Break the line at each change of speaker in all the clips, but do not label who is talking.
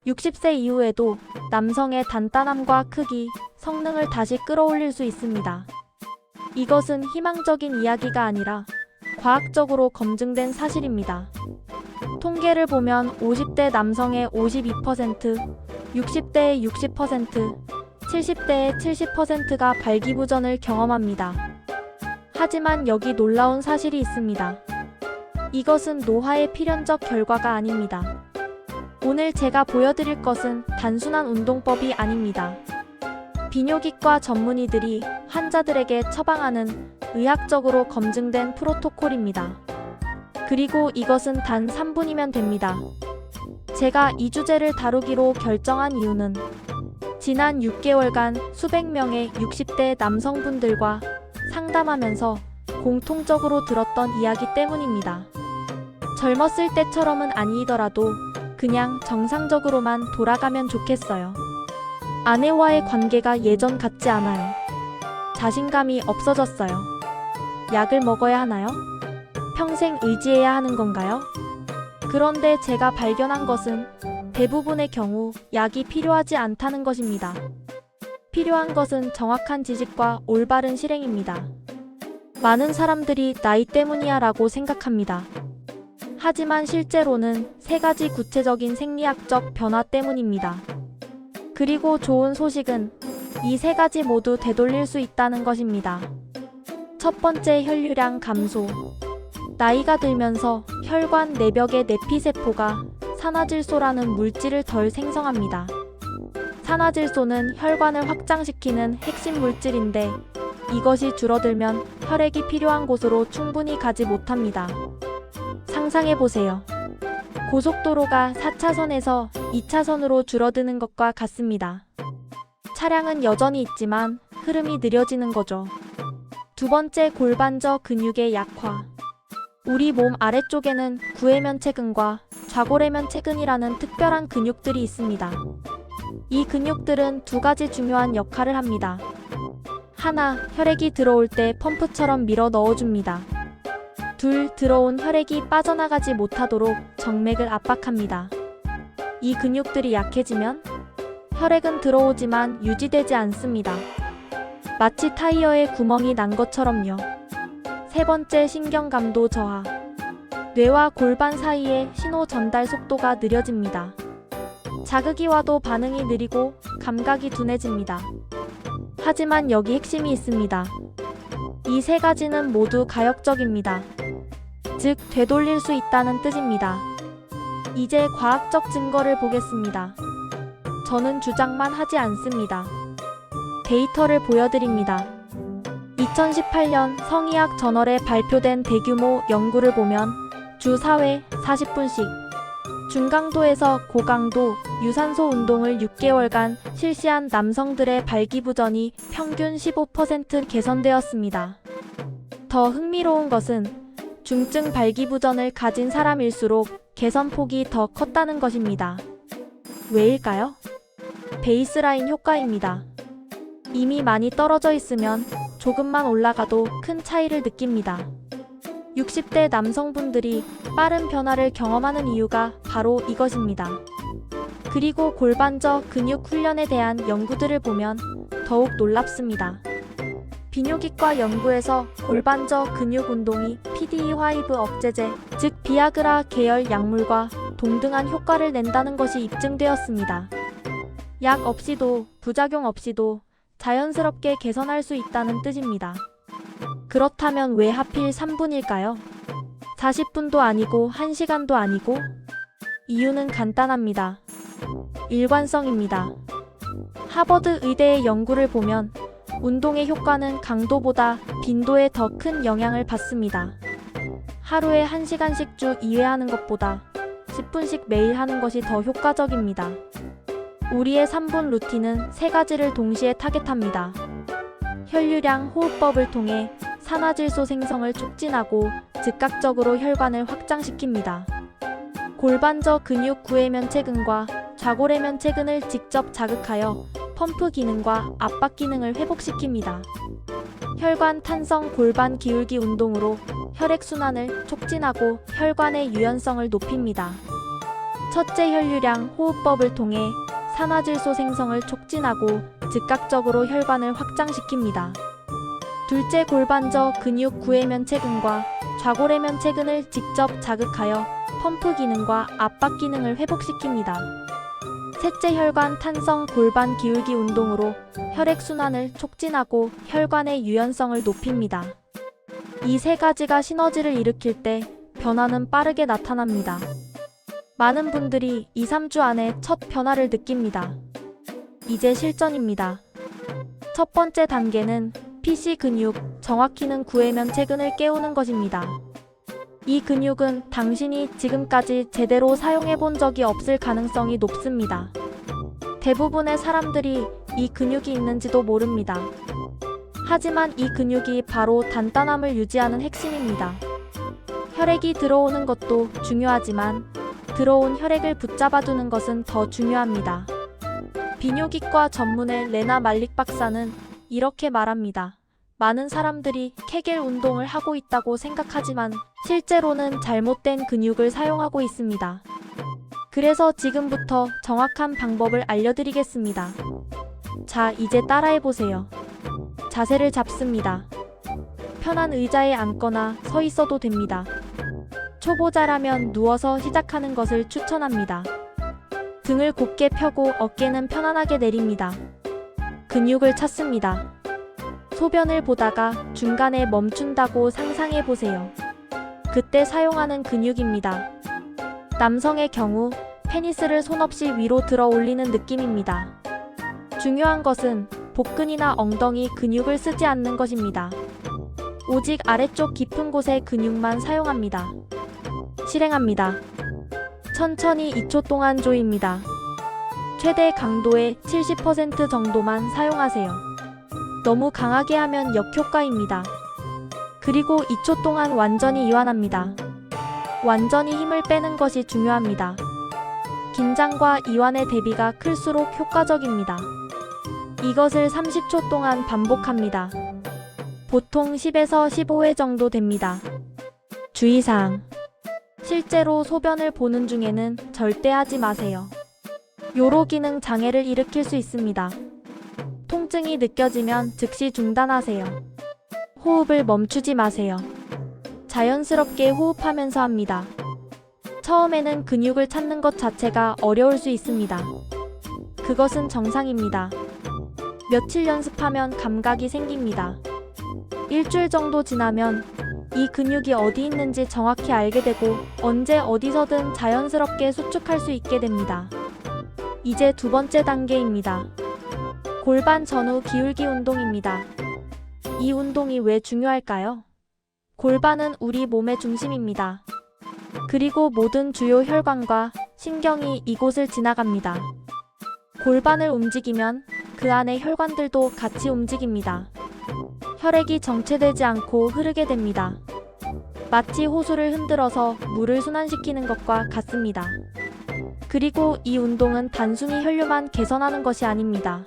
60세 이후에도 남성의 단단함과 크기, 성능을 다시 끌어올릴 수 있습니다. 이것은 희망적인 이야기가 아니라 과학적으로 검증된 사실입니다. 통계를 보면 50대 남성의 52%, 60대의 60%, 70대의 70%가 발기부전을 경험합니다. 하지만 여기 놀라운 사실이 있습니다. 이것은 노화의 필연적 결과가 아닙니다. 오늘 제가 보여드릴 것은 단순한 운동법이 아닙니다. 비뇨기과 전문의들이 환자들에게 처방하는 의학적으로 검증된 프로토콜입니다. 그리고 이것은 단 3분이면 됩니다. 제가 이 주제를 다루기로 결정한 이유는 지난 6개월간 수백 명의 60대 남성분들과 상담하면서 공통적으로 들었던 이야기 때문입니다. 젊었을 때처럼은 아니더라도 그냥 정상적으로만 돌아가면 좋겠어요. 아내와의 관계가 예전 같지 않아요. 자신감이 없어졌어요. 약을 먹어야 하나요? 평생 의지해야 하는 건가요? 그런데 제가 발견한 것은 대부분의 경우 약이 필요하지 않다는 것입니다. 필요한 것은 정확한 지식과 올바른 실행입니다. 많은 사람들이 나이 때문이야 라고 생각합니다. 하지만 실제로는 3가지 구체적인 생리학적 변화 때문입니다. 그리고 좋은 소식은 이 3가지 모두 되돌릴 수 있다는 것입니다. 첫 번째, 혈류량 감소. 나이가 들면서 혈관 내벽의 내피세포가 산화질소라는 물질을 덜 생성합니다. 산화질소는 혈관을 확장시키는 핵심 물질인데 이것이 줄어들면 혈액이 필요한 곳으로 충분히 가지 못합니다. 상상해보세요. 고속도로가 4차선에서 2차선으로 줄어드는 것과 같습니다. 차량은 여전히 있지만 흐름이 느려지는 거죠. 두 번째, 골반저 근육의 약화. 우리 몸 아래쪽에는 구해면체근과 좌골해면체근이라는 특별한 근육들이 있습니다. 이 근육들은 2가지 중요한 역할을 합니다. 하나, 혈액이 들어올 때 펌프처럼 밀어 넣어줍니다. 둘, 들어온 혈액이 빠져나가지 못하도록 정맥을 압박합니다. 이 근육들이 약해지면 혈액은 들어오지만 유지되지 않습니다. 마치 타이어에 구멍이 난 것처럼요. 세 번째, 신경감도 저하. 뇌와 골반 사이의 신호 전달 속도가 느려집니다. 자극이 와도 반응이 느리고 감각이 둔해집니다. 하지만 여기 핵심이 있습니다. 이 3가지는 모두 가역적입니다. 즉, 되돌릴 수 있다는 뜻입니다. 이제 과학적 증거를 보겠습니다. 저는 주장만 하지 않습니다. 데이터를 보여드립니다. 2018년 성의학 저널에 발표된 대규모 연구를 보면 주 4회 40분씩 중강도에서 고강도 유산소 운동을 6개월간 실시한 남성들의 발기부전이 평균 15% 개선되었습니다. 더 흥미로운 것은 중증 발기부전을 가진 사람일수록 개선폭이 더 컸다는 것입니다. 왜일까요? 베이스라인 효과입니다. 이미 많이 떨어져 있으면 조금만 올라가도 큰 차이를 느낍니다. 60대 남성분들이 빠른 변화를 경험하는 이유가 바로 이것입니다. 그리고 골반저 근육 훈련에 대한 연구들을 보면 더욱 놀랍습니다. 비뇨기과 연구에서 골반저 근육 운동이 PDE5 억제제, 즉 비아그라 계열 약물과 동등한 효과를 낸다는 것이 입증되었습니다. 약 없이도, 부작용 없이도 자연스럽게 개선할 수 있다는 뜻입니다. 그렇다면 왜 하필 3분일까요? 40분도 아니고 1시간도 아니고? 이유는 간단합니다. 일관성입니다. 하버드 의대의 연구를 보면 운동의 효과는 강도보다 빈도에 더 큰 영향을 받습니다. 하루에 1시간씩 주 2회 하는 것보다 10분씩 매일 하는 것이 더 효과적입니다. 우리의 3분 루틴은 3가지를 동시에 타겟합니다. 혈류량 호흡법을 통해 산화질소 생성을 촉진하고 즉각적으로 혈관을 확장시킵니다. 골반저 근육 구해면체근과 좌골해면체근을 직접 자극하여 펌프 기능과 압박 기능을 회복시킵니다. 혈관 탄성 골반 기울기 운동으로 혈액순환을 촉진하고 혈관의 유연성을 높입니다. 첫째, 혈류량 호흡법을 통해 산화질소 생성을 촉진하고 즉각적으로 혈관을 확장시킵니다. 둘째, 골반저 근육 구해면체근과 좌골해면체근을 직접 자극하여 펌프 기능과 압박 기능을 회복시킵니다. 셋째, 혈관 탄성 골반 기울기 운동으로 혈액순환을 촉진하고 혈관의 유연성을 높입니다. 이 세 가지가 시너지를 일으킬 때 변화는 빠르게 나타납니다. 많은 분들이 2-3주 안에 첫 변화를 느낍니다. 이제 실전입니다. 첫 번째 단계는 PC 근육, 정확히는 구해면체근을 깨우는 것입니다. 이 근육은 당신이 지금까지 제대로 사용해 본 적이 없을 가능성이 높습니다. 대부분의 사람들이 이 근육이 있는지도 모릅니다. 하지만 이 근육이 바로 단단함을 유지하는 핵심입니다. 혈액이 들어오는 것도 중요하지만 들어온 혈액을 붙잡아두는 것은 더 중요합니다. 비뇨기과 전문의 레나 말릭 박사는 이렇게 말합니다. 많은 사람들이 케겔 운동을 하고 있다고 생각하지만 실제로는 잘못된 근육을 사용하고 있습니다. 그래서 지금부터 정확한 방법을 알려드리겠습니다. 자, 이제 따라해보세요. 자세를 잡습니다. 편한 의자에 앉거나 서 있어도 됩니다. 초보자라면 누워서 시작하는 것을 추천합니다. 등을 곧게 펴고 어깨는 편안하게 내립니다. 근육을 찾습니다. 소변을 보다가 중간에 멈춘다고 상상해 보세요. 그때 사용하는 근육입니다. 남성의 경우 페니스를 손 없이 위로 들어 올리는 느낌입니다. 중요한 것은 복근이나 엉덩이 근육을 쓰지 않는 것입니다. 오직 아래쪽 깊은 곳의 근육만 사용합니다. 실행합니다. 천천히 2초 동안 조입니다. 최대 강도의 70% 정도만 사용하세요. 너무 강하게 하면 역효과입니다. 그리고 2초 동안 완전히 이완합니다. 완전히 힘을 빼는 것이 중요합니다. 긴장과 이완의 대비가 클수록 효과적입니다. 이것을 30초 동안 반복합니다. 보통 10에서 15회 정도 됩니다. 주의사항. 실제로 소변을 보는 중에는 절대 하지 마세요. 요로 기능 장애를 일으킬 수 있습니다. 통증이 느껴지면 즉시 중단하세요. 호흡을 멈추지 마세요. 자연스럽게 호흡하면서 합니다. 처음에는 근육을 찾는 것 자체가 어려울 수 있습니다. 그것은 정상입니다. 며칠 연습하면 감각이 생깁니다. 일주일 정도 지나면 이 근육이 어디 있는지 정확히 알게 되고 언제 어디서든 자연스럽게 수축할 수 있게 됩니다. 이제 두 번째 단계입니다. 골반 전후 기울기 운동입니다. 이 운동이 왜 중요할까요? 골반은 우리 몸의 중심입니다. 그리고 모든 주요 혈관과 신경이 이곳을 지나갑니다. 골반을 움직이면 그 안의 혈관들도 같이 움직입니다. 혈액이 정체되지 않고 흐르게 됩니다. 마치 호수를 흔들어서 물을 순환시키는 것과 같습니다. 그리고 이 운동은 단순히 혈류만 개선하는 것이 아닙니다.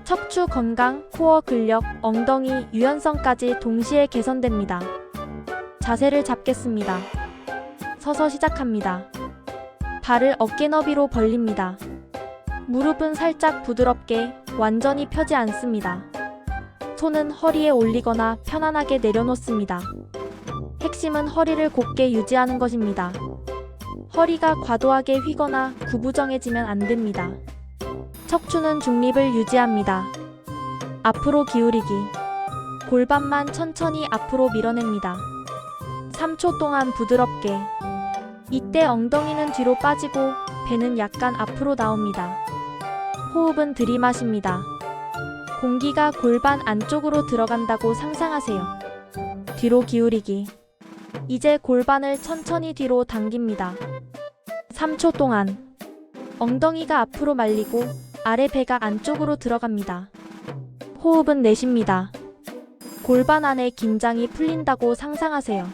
척추 건강, 코어 근력, 엉덩이 유연성까지 동시에 개선됩니다. 자세를 잡겠습니다. 서서 시작합니다. 발을 어깨 너비로 벌립니다. 무릎은 살짝 부드럽게, 완전히 펴지 않습니다. 손은 허리에 올리거나 편안하게 내려놓습니다. 핵심은 허리를 곧게 유지하는 것입니다. 허리가 과도하게 휘거나 구부정해지면 안 됩니다. 척추는 중립을 유지합니다. 앞으로 기울이기. 골반만 천천히 앞으로 밀어냅니다. 3초 동안 부드럽게. 이때 엉덩이는 뒤로 빠지고 배는 약간 앞으로 나옵니다. 호흡은 들이마십니다. 공기가 골반 안쪽으로 들어간다고 상상하세요. 뒤로 기울이기. 이제 골반을 천천히 뒤로 당깁니다. 3초 동안. 엉덩이가 앞으로 말리고 아래 배가 안쪽으로 들어갑니다. 호흡은 내쉽니다. 골반 안에 긴장이 풀린다고 상상하세요.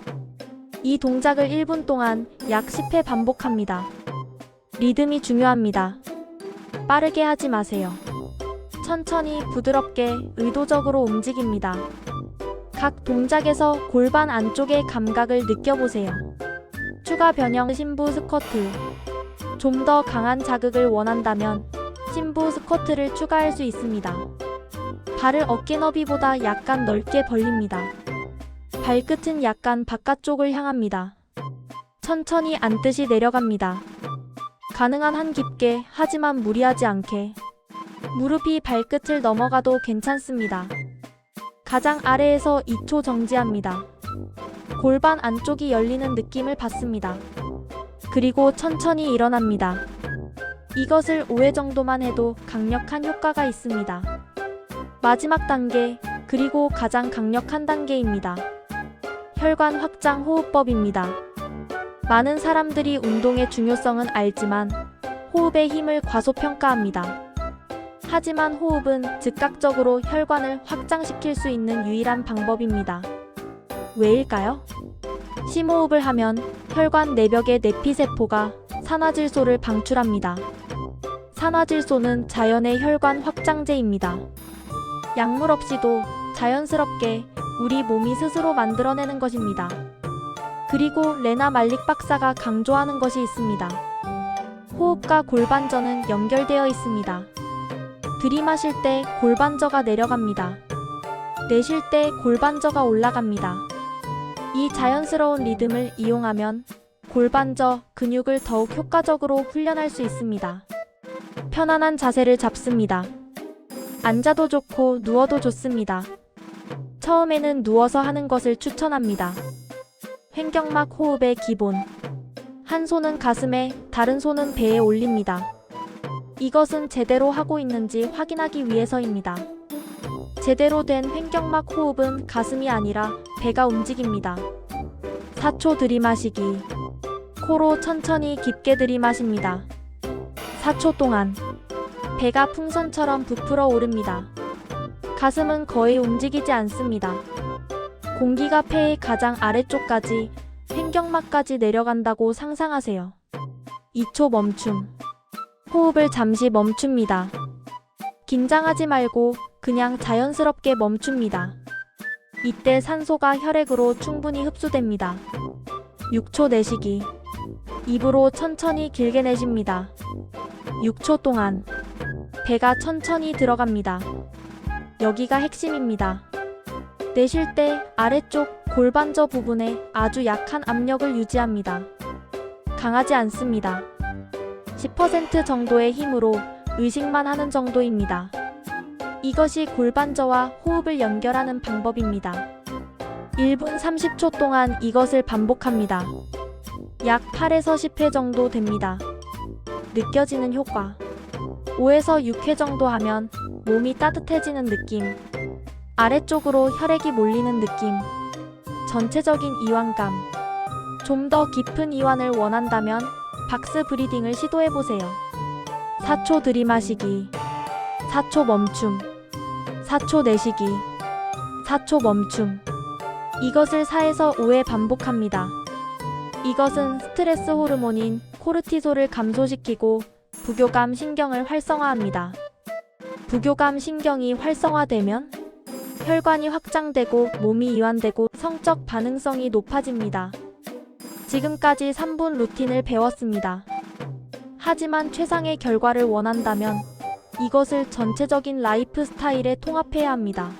이 동작을 1분 동안 약 10회 반복합니다. 리듬이 중요합니다. 빠르게 하지 마세요. 천천히 부드럽게 의도적으로 움직입니다. 각 동작에서 골반 안쪽의 감각을 느껴보세요. 추가 변형 심부 스쿼트. 좀 더 강한 자극을 원한다면 심부 스쿼트를 추가할 수 있습니다. 발을 어깨 너비보다 약간 넓게 벌립니다. 발끝은 약간 바깥쪽을 향합니다. 천천히 앉듯이 내려갑니다. 가능한 한 깊게, 하지만 무리하지 않게. 무릎이 발끝을 넘어가도 괜찮습니다. 가장 아래에서 2초 정지합니다. 골반 안쪽이 열리는 느낌을 받습니다. 그리고 천천히 일어납니다. 이것을 5회 정도만 해도 강력한 효과가 있습니다. 마지막 단계, 그리고 가장 강력한 단계입니다. 혈관 확장 호흡법입니다. 많은 사람들이 운동의 중요성은 알지만 호흡의 힘을 과소평가합니다. 하지만 호흡은 즉각적으로 혈관을 확장시킬 수 있는 유일한 방법입니다. 왜일까요? 심호흡을 하면 혈관 내벽의 내피세포가 산화질소를 방출합니다. 산화질소는 자연의 혈관 확장제입니다. 약물 없이도 자연스럽게 우리 몸이 스스로 만들어내는 것입니다. 그리고 레나 말릭 박사가 강조하는 것이 있습니다. 호흡과 골반저는 연결되어 있습니다. 들이마실 때 골반저가 내려갑니다. 내쉴 때 골반저가 올라갑니다. 이 자연스러운 리듬을 이용하면 골반저 근육을 더욱 효과적으로 훈련할 수 있습니다. 편안한 자세를 잡습니다. 앉아도 좋고 누워도 좋습니다. 처음에는 누워서 하는 것을 추천합니다. 횡격막 호흡의 기본. 한 손은 가슴에, 다른 손은 배에 올립니다. 이것은 제대로 하고 있는지 확인하기 위해서입니다. 제대로 된 횡격막 호흡은 가슴이 아니라 배가 움직입니다. 4초 들이마시기. 코로 천천히 깊게 들이마십니다. 4초 동안 배가 풍선처럼 부풀어 오릅니다. 가슴은 거의 움직이지 않습니다. 공기가 폐의 가장 아래쪽까지, 횡격막까지 내려간다고 상상하세요. 2초 멈춤. 호흡을 잠시 멈춥니다. 긴장하지 말고 그냥 자연스럽게 멈춥니다. 이때 산소가 혈액으로 충분히 흡수됩니다. 6초 내쉬기. 입으로 천천히 길게 내쉽니다. 6초 동안 배가 천천히 들어갑니다. 여기가 핵심입니다. 내쉴 때 아래쪽 골반저 부분에 아주 약한 압력을 유지합니다. 강하지 않습니다. 10% 정도의 힘으로 의식만 하는 정도입니다. 이것이 골반저와 호흡을 연결하는 방법입니다. 1분 30초 동안 이것을 반복합니다. 약 8에서 10회 정도 됩니다. 느껴지는 효과. 5에서 6회 정도 하면 몸이 따뜻해지는 느낌, 아래쪽으로 혈액이 몰리는 느낌, 전체적인 이완감. 좀 더 깊은 이완을 원한다면 박스 브리딩을 시도해보세요. 4초 들이마시기. 4초 멈춤. 4초 내쉬기. 4초 멈춤. 이것을 4에서 5회 반복합니다. 이것은 스트레스 호르몬인 코르티솔을 감소시키고 부교감 신경을 활성화합니다. 부교감 신경이 활성화되면 혈관이 확장되고 몸이 이완되고 성적 반응성이 높아집니다. 지금까지 3분 루틴을 배웠습니다. 하지만 최상의 결과를 원한다면 이것을 전체적인 라이프 스타일에 통합해야 합니다.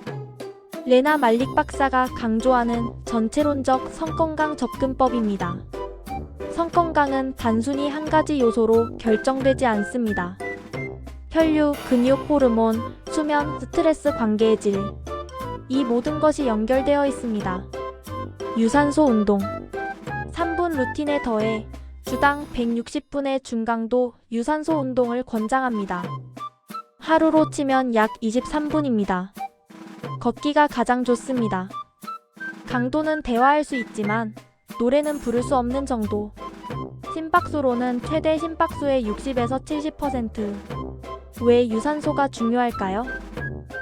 레나 말릭 박사가 강조하는 전체론적 성건강 접근법입니다. 성건강은 단순히 한 가지 요소로 결정되지 않습니다. 혈류, 근육, 호르몬, 수면, 스트레스 관계의 질. 이 모든 것이 연결되어 있습니다. 유산소 운동. 3분 루틴에 더해 주당 160분의 중강도 유산소 운동을 권장합니다. 하루로 치면 약 23분입니다. 걷기가 가장 좋습니다. 강도는 대화할 수 있지만 노래는 부를 수 없는 정도. 심박수로는 최대 심박수의 60에서 70%. 왜 유산소가 중요할까요?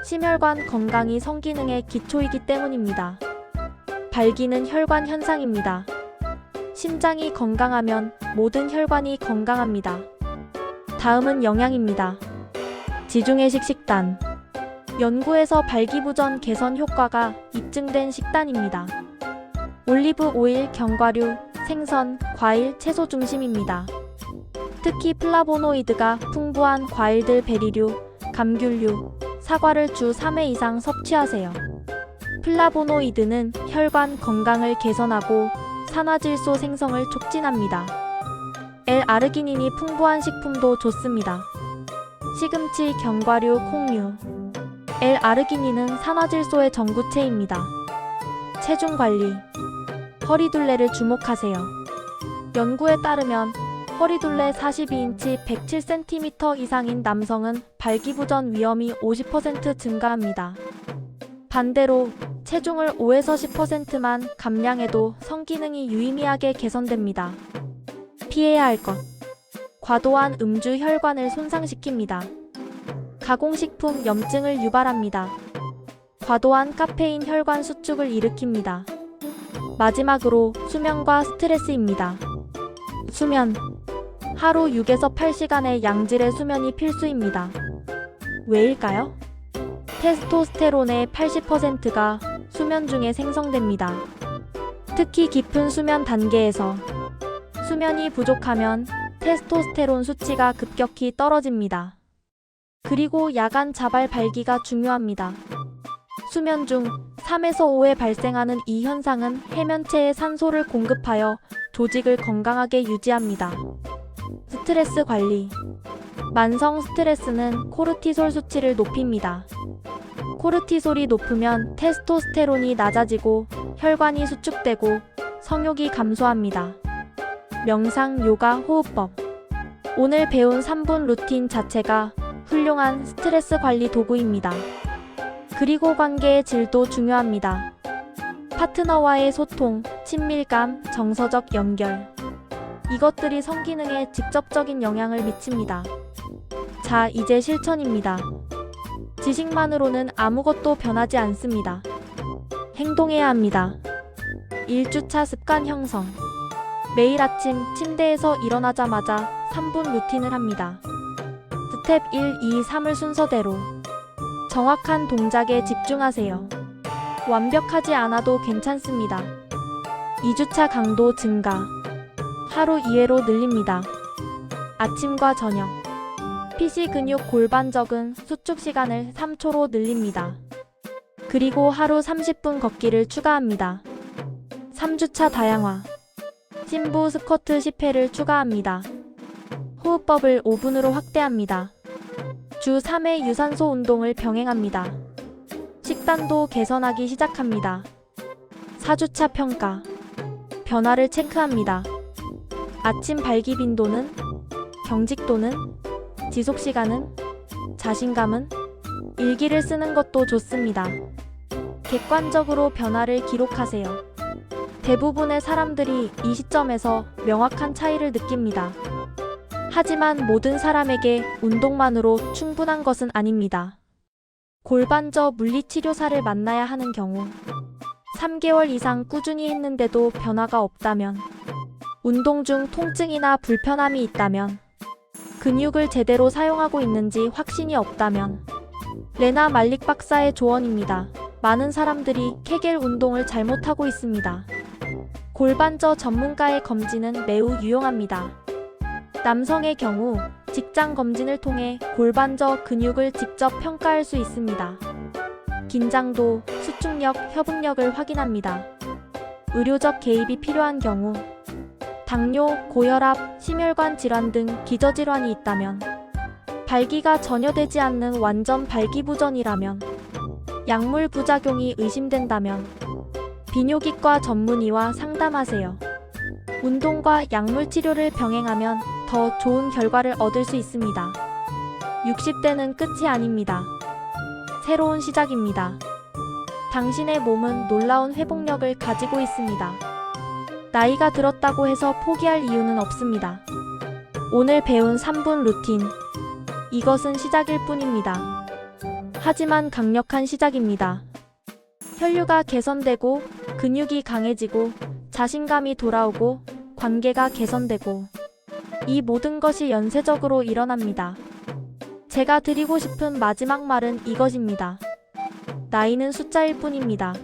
심혈관 건강이 성기능의 기초이기 때문입니다. 발기는 혈관 현상입니다. 심장이 건강하면 모든 혈관이 건강합니다. 다음은 영양입니다. 지중해식 식단. 연구에서 발기부전 개선 효과가 입증된 식단입니다. 올리브 오일, 견과류, 생선, 과일, 채소 중심입니다. 특히 플라보노이드가 풍부한 과일들, 베리류, 감귤류, 사과를 주 3회 이상 섭취하세요. 플라보노이드는 혈관 건강을 개선하고 산화질소 생성을 촉진합니다. L아르기닌이 풍부한 식품도 좋습니다. 시금치, 견과류, 콩류. L아르기닌은 산화질소의 전구체입니다. 체중 관리. 허리둘레를 주목하세요. 연구에 따르면 허리둘레 42인치 107cm 이상인 남성은 발기부전 위험이 50% 증가합니다. 반대로 체중을 5에서 10%만 감량해도 성기능이 유의미하게 개선됩니다. 피해야 할 것. 과도한 음주 혈관을 손상시킵니다. 가공식품 염증을 유발합니다. 과도한 카페인 혈관 수축을 일으킵니다. 마지막으로 수면과 스트레스입니다. 수면. 하루 6에서 8시간의 양질의 수면이 필수입니다. 왜일까요? 테스토스테론의 80%가 수면 중에 생성됩니다. 특히 깊은 수면 단계에서 수면이 부족하면 테스토스테론 수치가 급격히 떨어집니다. 그리고 야간 자발 발기가 중요합니다. 수면 중 3에서 5회 발생하는 이 현상은 해면체에 산소를 공급하여 조직을 건강하게 유지합니다. 스트레스 관리. 만성 스트레스는 코르티솔 수치를 높입니다. 코르티솔이 높으면 테스토스테론이 낮아지고 혈관이 수축되고 성욕이 감소합니다. 명상, 요가, 호흡법. 오늘 배운 3분 루틴 자체가 훌륭한 스트레스 관리 도구입니다. 그리고 관계의 질도 중요합니다. 파트너와의 소통, 친밀감, 정서적 연결. 이것들이 성기능에 직접적인 영향을 미칩니다. 자, 이제 실천입니다. 지식만으로는 아무것도 변하지 않습니다. 행동해야 합니다. 1주차 습관 형성. 매일 아침 침대에서 일어나자마자 3분 루틴을 합니다. 스텝 1, 2, 3을 순서대로. 정확한 동작에 집중하세요. 완벽하지 않아도 괜찮습니다. 2주차 강도 증가. 하루 2회로 늘립니다. 아침과 저녁. PC 근육 골반적은 수축 시간을 3초로 늘립니다. 그리고 하루 30분 걷기를 추가합니다. 3주차 다양화. 심부 스쿼트 10회를 추가합니다. 호흡법을 5분으로 확대합니다. 주 3회 유산소 운동을 병행합니다. 식단도 개선하기 시작합니다. 4주차 평가. 변화를 체크합니다. 아침 발기 빈도는? 경직도는? 지속시간은? 자신감은? 일기를 쓰는 것도 좋습니다. 객관적으로 변화를 기록하세요. 대부분의 사람들이 이 시점에서 명확한 차이를 느낍니다. 하지만 모든 사람에게 운동만으로 충분한 것은 아닙니다. 골반저 물리치료사를 만나야 하는 경우, 3개월 이상 꾸준히 했는데도 변화가 없다면, 운동 중 통증이나 불편함이 있다면, 근육을 제대로 사용하고 있는지 확신이 없다면, 레나 말릭 박사의 조언입니다. 많은 사람들이 케겔 운동을 잘못하고 있습니다. 골반저 전문가의 검진은 매우 유용합니다. 남성의 경우 직장 검진을 통해 골반저 근육을 직접 평가할 수 있습니다. 긴장도, 수축력, 협응력을 확인합니다. 의료적 개입이 필요한 경우, 당뇨, 고혈압, 심혈관 질환 등 기저질환이 있다면, 발기가 전혀 되지 않는 완전 발기부전이라면, 약물 부작용이 의심된다면, 비뇨기과 전문의와 상담하세요. 운동과 약물 치료를 병행하면 더 좋은 결과를 얻을 수 있습니다. 60대는 끝이 아닙니다. 새로운 시작입니다. 당신의 몸은 놀라운 회복력을 가지고 있습니다. 나이가 들었다고 해서 포기할 이유는 없습니다. 오늘 배운 3분 루틴. 이것은 시작일 뿐입니다. 하지만 강력한 시작입니다. 혈류가 개선되고, 근육이 강해지고, 자신감이 돌아오고, 관계가 개선되고, 이 모든 것이 연쇄적으로 일어납니다. 제가 드리고 싶은 마지막 말은 이것입니다. 나이는 숫자일 뿐입니다.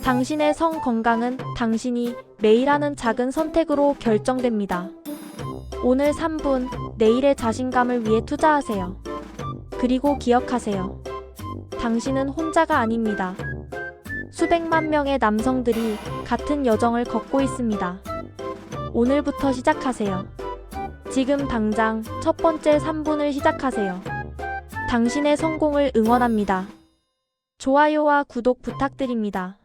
당신의 성 건강은 당신이 매일 하는 작은 선택으로 결정됩니다. 오늘 3분, 내일의 자신감을 위해 투자하세요. 그리고 기억하세요. 당신은 혼자가 아닙니다. 수백만 명의 남성들이 같은 여정을 걷고 있습니다. 오늘부터 시작하세요. 지금 당장 첫 번째 3분을 시작하세요. 당신의 성공을 응원합니다. 좋아요와 구독 부탁드립니다.